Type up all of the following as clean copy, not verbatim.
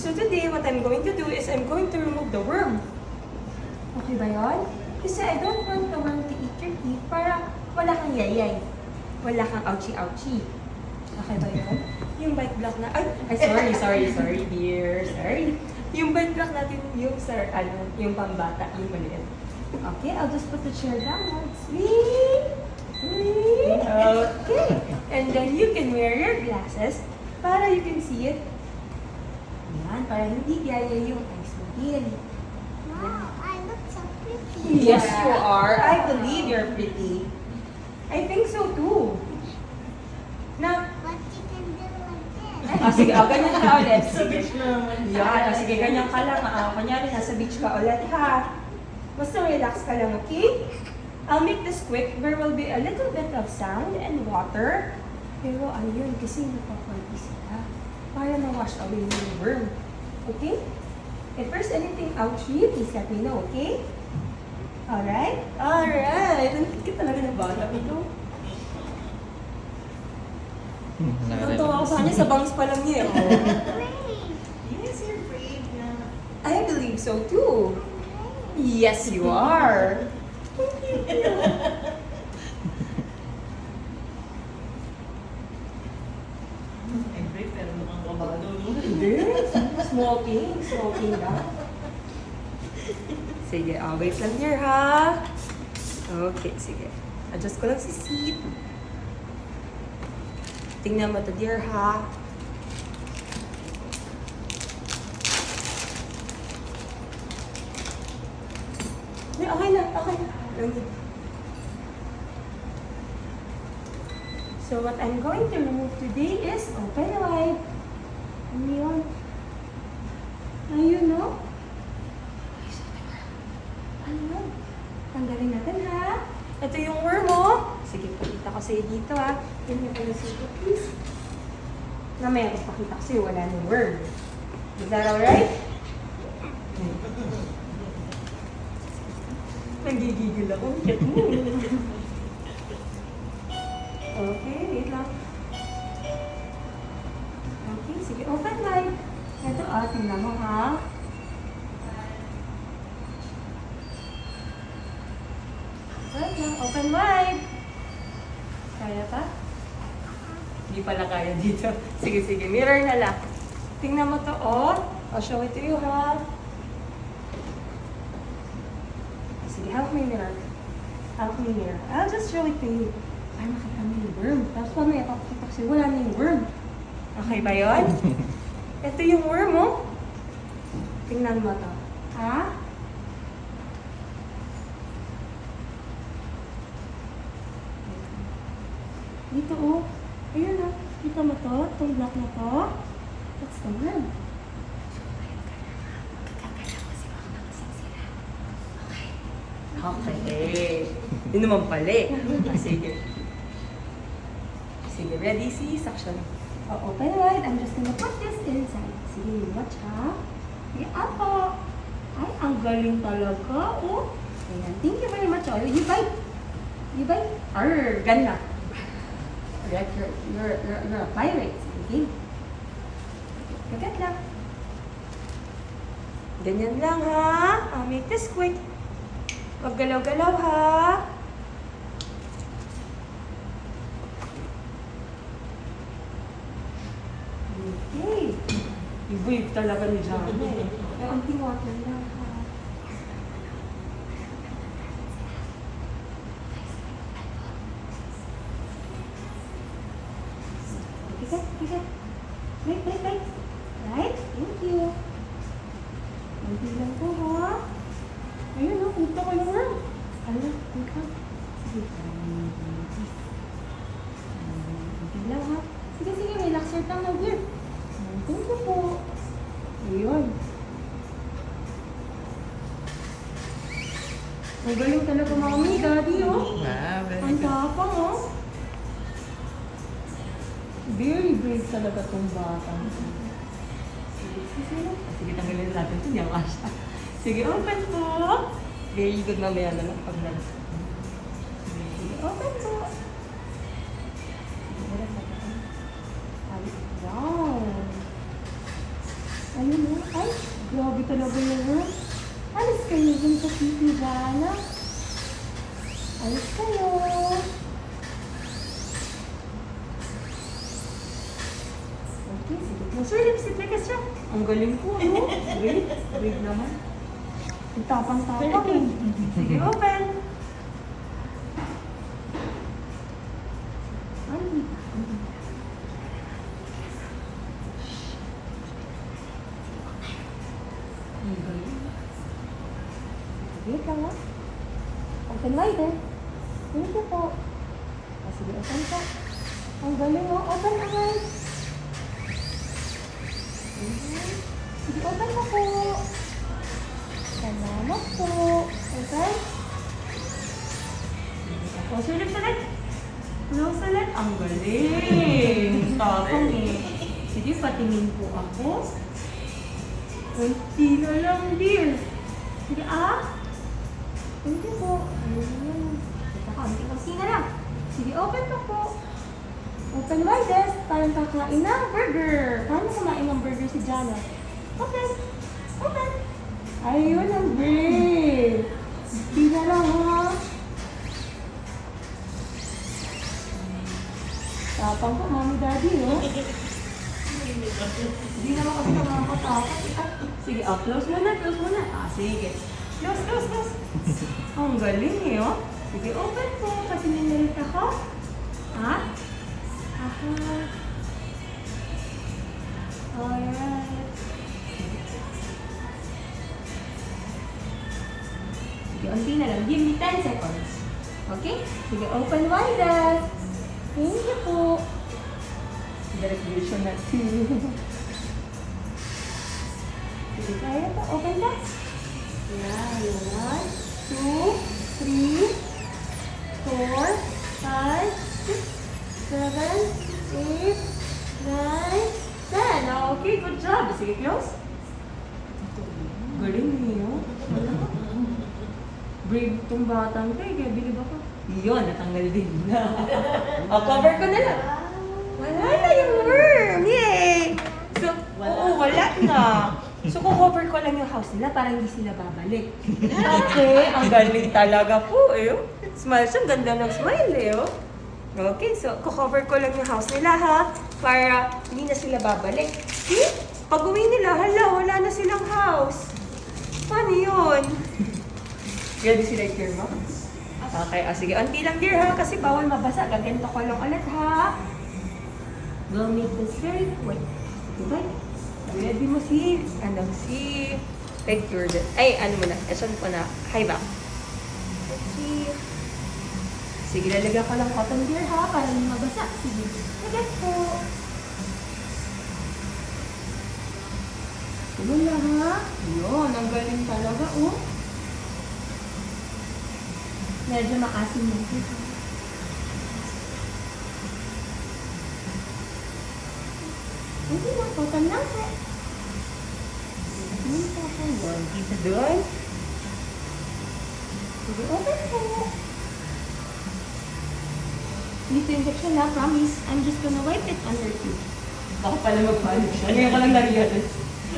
So today, what I'm going to do is I'm going to remove the worm. Okay ba yun? Kasi I don't want the worm to eat your teeth para wala kang yayay. Wala kang ouchie-ouchie. Okay ba yun? Yung bite block na... Ay, sorry, dear. Sorry. Yung bite block natin, yung yung pambata, yung maliit. Okay, I'll just put the chair down. Sweet. Okay. And then you can wear your glasses para you can see it. Yan, para hindi yaya yung eyes mo din. Wow, I look so pretty. Yes, you are. I believe you're pretty. I think so too. Now, But you can do like this. sige, ganyan ka ulit. Sa beach naman. Yan, sige, ganyan ka lang. Kunyari, nasa beach ka ulit, ha? Basta relax ka lang, okay? I'll make this quick. There will be a little bit of sound and water. Pero ayun, kasi napaparty sila. Para na-wash away yung worm. Okay? If there's anything ouchy, please let me know, okay? Alright? Alright! Ang cute talaga ng bata ito. Natutuwa ako sa kanya, sa bangs pa lang niya. Oh. Brave. Yes, you're brave na. I believe so too. Yes, you are. I'm brave pero mukhang kabado. Hindi. Smoking lang. Sige, wait lang here ha. Okay, sige. Adjust ko lang si seat. Tingnan mo to dear ha. Okay na. So what I'm going to remove today is open wide. Ano yun? Ayun, no? Ano yun? Tanggalin natin, ha? Ito yung worm, oh. Sige, pakita ko sa'yo dito, ha. Yan yung pala sa'yo, please. Namaya ko pakita ko sa'yo, wala nang worm. Is that alright? Nagigigil ako. Okay, wait lang. Okay, sige, open wide. Ito, tingnan mo, ha? Wait lang, open wide. Kaya pa? Hindi pala kaya dito. Sige, mirror na lang. Tingnan mo to, oh. I'll show it to you, ha? Sige, hawak mo yung mirror. Hawak mo yung mirror. I'll just show it to you. Ay, makita mo yung worm. Tapos mamaya papakita kasi wala na yung worm. Okay ba yun? Ito yung worm, oh. Tingnan mo to. Ha? Dito, oh. Ayun, oh. Kita mo to? Itong block na to? That's the worm. Okay. Yun naman pala eh. Sige. Sige, ready? See? Suction. Open wide. I'm just gonna put this inside. Sige, watch ha. Sige, apo. Ay, ang galing talaga. Oh. Ayan. Thank you very much. Oh, you bite. You bite. Arr, ganda. You're a pirate. Okay. Kagat lang. Ganyan lang ha. I'll make this quick. Huwag galaw-galaw ha. Okay. I-wave talaga ni Jana eh. Ang water lang ha. Kikat. Wait. Right? Thank you. Kunti lang po ha. Ayun, oh, punta ko na worm. Ano? Punta. Sige. Kunti lang, ha? Sige, relax your tongue na weird. Thank you po. Ayun. Ang galing talaga, mami, daddy, oh. Ang tapang, oh. Very brave talaga tong bata. Sige, tanggalin natin ito. Diyan ka siya. Sige, open po. Very good, mamaya na lang pag nag... Sige, open po. Wow. Ayun mo. Ay, grabe talaga yun. Alis kayo dun sa pipi, Jana. Alis kayo. Okay, sige. Sir, lipstick like siya. Ang galing ko, no? Wait naman. Ang tapang-tapang eh. Sige, open. Ay, ang galing. Wait lang ha. Open wider. Thank you po. Sige, open po. Ang galing oh. Open naman. Sige, open na po. Salamat po. Okay? Close your lips ulit. Close ulit. Ang galing. Tapang eh. Sige, patingin po ako. Kunti na lang, dear. Sige, Thank you po. Ayun. Kunti na lang. Sige, open pa po. Open widest. Parang kakain ng burger. Paano kumain ng burger si Jana? Open. Open. Ayun ang great. Kunti na lang, ha? Tapang po, mommy, daddy, oh. Hindi naman kasi nakakatakot. Sige, close muna, close muna. Sige. Close, close, close. Ang galing eh, oh. Sige, open po. Kasi ninalit ako. Ha? Aha. Alright. Sige, unti na lang. Give me 10 seconds. Okay? Sige, open wider. Thank you po. Direct vision na Sige, kaya po. Open na. Yan. 1, 2, 3, 4, 5, 6, 7, 8, 9, 10. Okay, good job. Sige, close. Galing niyo. Brave itong batang to eh. Kaya bilib ako. Yun, natanggal din. Cover ko na lang. Wala na yung worm! Yay! So, oo, wala na. So, cover ko lang yung house nila para hindi sila babalik. Okay, ang galing talaga po eh. Smile siya, ganda ng smile eh. Okay, so, cover ko lang yung house nila ha, para hindi na sila babalik. See? Pag uwi nila, hala, wala na silang house. Paano yun? Ready sila i-clear mo? Okay, sige. Unti lang dear ha, kasi bawal mabasa. Gaganto ko lang ulit ha. We'll make this very quick. Diba? Ready mo si picture din. Ay, ano mo na. Eson ko na. Hi ba? Sige, lalagyan ko lang cotton dear ha, para hindi mabasa. Sige. Lagyan po. Sige na ha. Yun, ang galing talaga oh. Medyo maasim mo. Hindi na, cotton lang ha. Hindi pa ako. Dito doon. Sige, open po. Dito injection na, promise. I'm just gonna wipe it on your tooth. Baka pala magpanik siya. Ngayon ko lang nariyalis.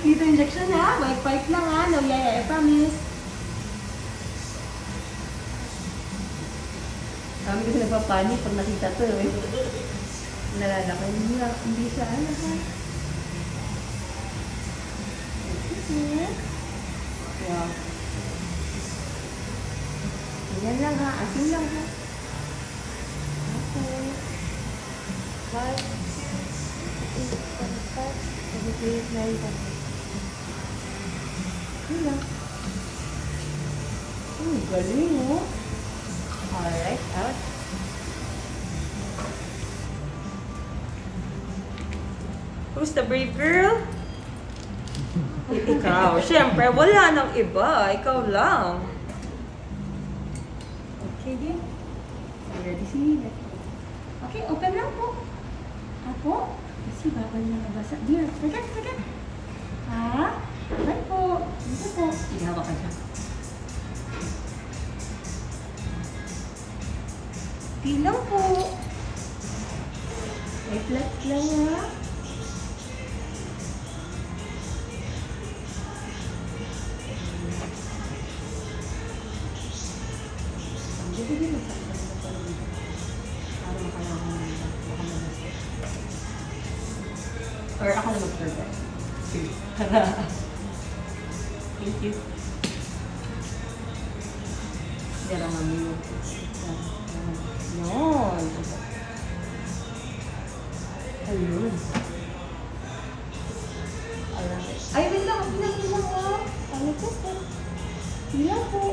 Dito injection na, wipe lang ha. No yaya, I promise. Kami kasi nagpapanik pag nakita to eh. Nalalakay niya. Hindi siya ano ha. Wow. Ayan lang ha. Asin lang ha. Okay. 5, 6, 7, 8, 9, 10. Ayan lang. Galing oh. Alright, out. Who's the brave girl? Ikaw. Siyempre, wala nang iba. Ikaw lang. Okay, dear. Ready si Nina. Okay, open lang po. Apo? Kasi bawal na nabasa. Dear, forget. Ha? Open po. Dito po. Ihawak ka siya. Pilang po. May flat lang ha. Or ako na mag-turtle. Sige. Tara. Thank you. Dara mami. Yun. Ayun. Ay, wait lang. Bilang mo. Ano po? Bilang po.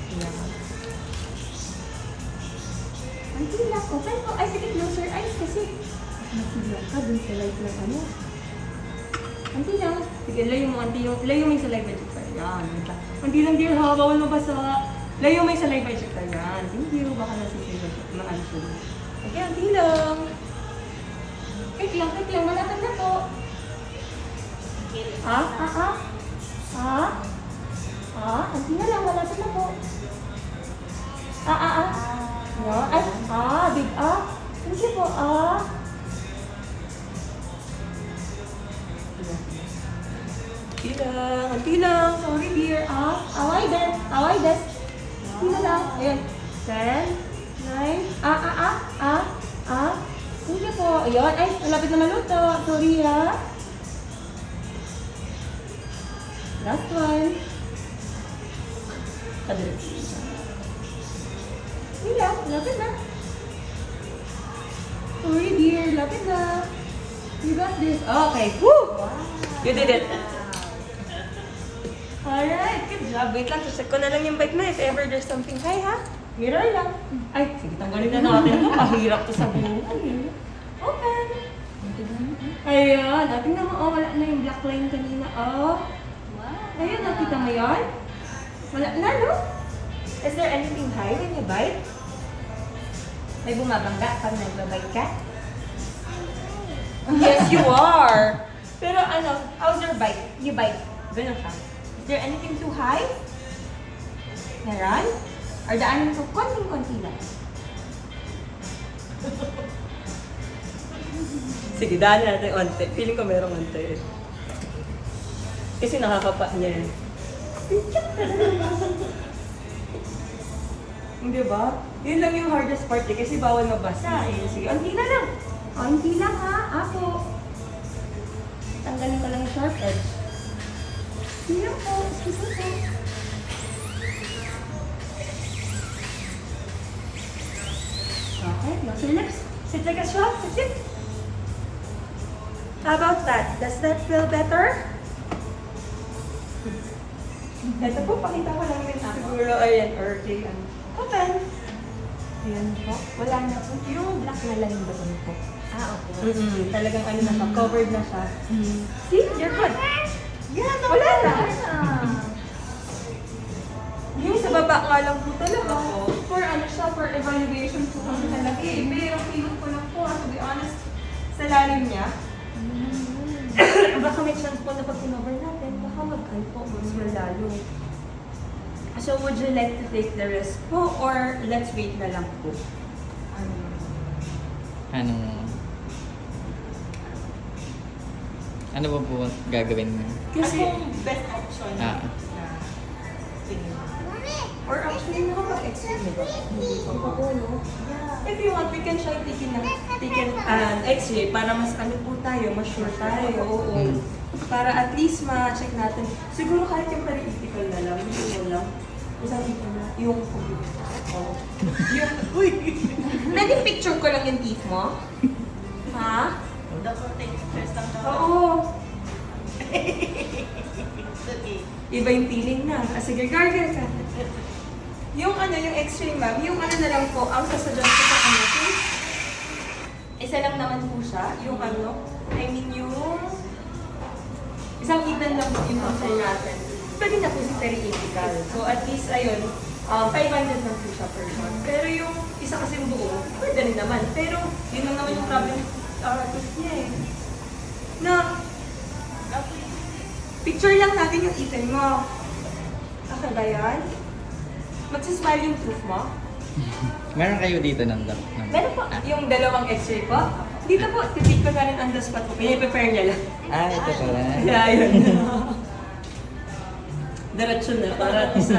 Bilang po. Ang bilang ko. Open po. Ay, sige, close your eyes kasi nasilang ka dun sa light ng ano. Auntie lang. Sige, layo mo, auntie. Layo mo yung saliva checker. Yan. Auntie lang, dear, ha? Bawal mabasa. Layo mo yung saliva checker. Yan. Thank you. Baka nasisigaw siya. Maano siya. Okay, auntie lang. Wait lang. Malapit na po. Auntie na lang. Malapit na po. Yan. Ay, big Thank you po, Auntie lang. Sorry, dear. Away des. Auntie na lang. Ayan. 10, 9, Thank you po. Ayan. Ay, malapit na maluto. Sorry, Last one. Kadiretso. Hindi lang. Malapit na. Sorry, dear. Malapit na. You got this. Okay. Woo! You did it. Alright, good job. Wait lang, check ko na lang yung bike mo if ever there's something. Hi, ha? Mirror lang. Ay, sige, tanggalin na natin ito. Mahirap to sa buhay. Open. Ayan, tingnan mo, wala na yung black line kanina. Ayun, nakita mo yun? Wala na, no? Is there anything high when you bite? May bumabangga pag nagbabite ka? Yes, you are. Pero how's your bite? You bite. Ganun ka. Is there anything too high? Meron? Or daanin ko konting-konti lang? Sige, daanin natin onte. Feeling ko merong onte. Kasi nakakapa niya. Hindi ba? Yun lang yung hardest part kasi bawal mabasa. Sige, onti na lang. Onti lang ha, ako. Tanggalin ko lang yung sharp edge. Hindi po, excuse me po. Okay, close your lips. Sit like a shot. Sit. How about that? Does that feel better? Ito po, pakita ko lang din siguro. Ayan, or kay open. Ayan po. Wala na po. Yung black na lang yung baton po. Okay. Talagang na siya, covered na siya. See? You're good. Yeah, wala na. Yung sa baba nga lang po talaga. For for evaluation po kasi talaga eh. Pero feeling ko lang po, to be honest, sa lalim niya. Baka may chance po na pag tinover natin, baka mag-ano po, mas lalo. So would you like to take the risk po or let's wait na lang po? Ano ba po gagawin mo? Kasi, best option Ah. na tingin. or actually nakapag-explain na ba? Hindi pa po, no? If you want, we can try taking an x-ray para mas po tayo, mas sure tayo. Oo. Para at least ma-check natin. Siguro kahit yung periitical na lang, hindi mo lang. Sabi ko na, yung Pwede picture ko lang yung teeth mo? Ha? Dapat express lang daw. Oo. Okay. Iba yung feeling na. Sige, gargle ka. Yung yung x-ray ma'am, yung na lang po, ang sasuggest ko sa isa lang naman po siya. Yung yung isang itan lang po yung concern natin. Pwede na po si periitical. So at least, ayun, 500 lang po siya per month. Pero yung isa kasing buo, pwede rin naman. Pero yun lang naman yung problem niya eh. Na, picture lang natin yung itan mo. Okay ba yan? Magsismile yung tooth mo? Meron kayo dito ng Meron po. Yung dalawang x-ray po. Dito po, titake ko na rin on the spot po. Piniprepare niya lang. ito pala. Kaya yun. Diretso na para at least